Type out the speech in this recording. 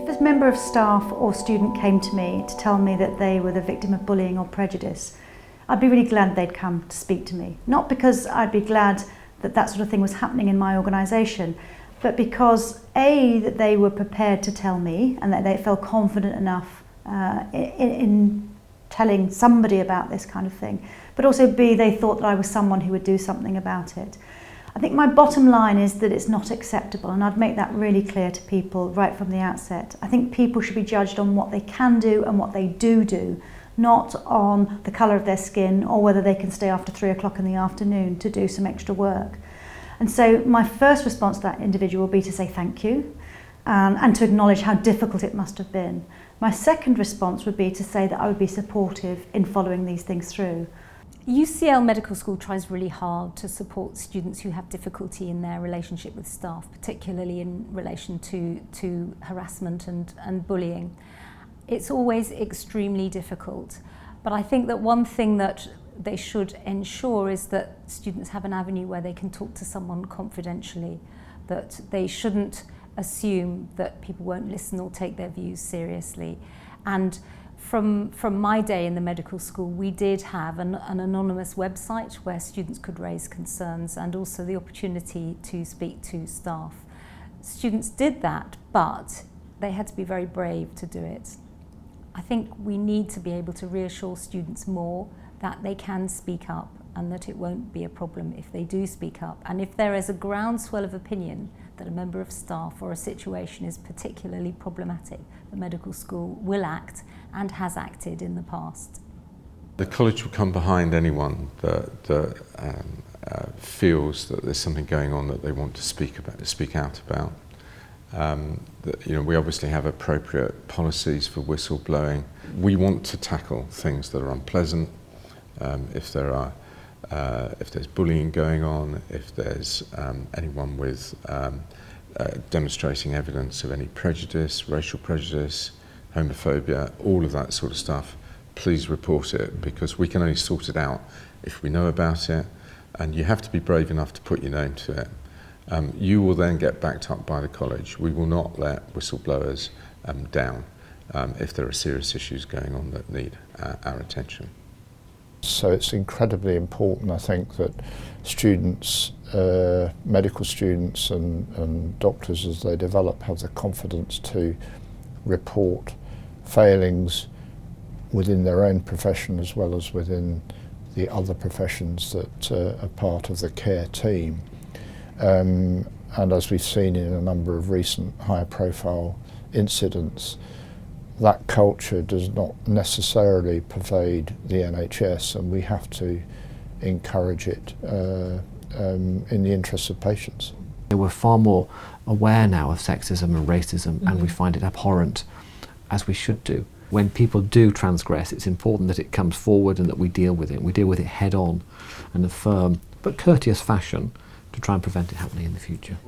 If a member of staff or student came to me to tell me that they were the victim of bullying or prejudice, I'd be really glad they'd come to speak to me. Not because I'd be glad that that sort of thing was happening in my organisation, but because that they were prepared to tell me and that they felt confident enough in telling somebody about this kind of thing, but also B, they thought that I was someone who would do something about it. I think my bottom line is that it's not acceptable, and I'd make that really clear to people right from the outset. I think people should be judged on what they can do and what they do, not on the colour of their skin or whether they can stay after 3 o'clock in the afternoon to do some extra work. And so my first response to that individual will be to say thank you and to acknowledge how difficult it must have been. My second response would be to say that I would be supportive in following these things through. UCL Medical School tries really hard to support students who have difficulty in their relationship with staff, particularly in relation to harassment and bullying. It's always extremely difficult, but I think that one thing that they should ensure is that students have an avenue where they can talk to someone confidentially, that they shouldn't assume that people won't listen or take their views seriously. And from my day in the medical school, we did have an anonymous website where students could raise concerns and also the opportunity to speak to staff. Students did that, but they had to be very brave to do it. I think we need to be able to reassure students more that they can speak up and that it won't be a problem if they do speak up. And if there is a groundswell of opinion that a member of staff or a situation is particularly problematic, the medical school will act and has acted in the past. The college will come behind anyone that feels that there's something going on that they want to speak out about. We obviously have appropriate policies for whistleblowing. We want to tackle things that are unpleasant. If there's bullying going on, if there's anyone with demonstrating evidence of any prejudice, racial prejudice, homophobia, all of that sort of stuff, please report it, because we can only sort it out if we know about it, and you have to be brave enough to put your name to it. You will then get backed up by the college. We will not let whistleblowers down if there are serious issues going on that need our attention. So it's incredibly important, I think, that students, medical students and doctors as they develop have the confidence to report failings within their own profession as well as within the other professions that are part of the care team. And as we've seen in a number of recent high profile incidents, that culture does not necessarily pervade the NHS, and we have to encourage it in the interests of patients. We're far more aware now of sexism and racism, and we find it abhorrent, as we should do. When people do transgress, it's important that it comes forward and that we deal with it. We deal with it head on in a firm but courteous fashion to try and prevent it happening in the future.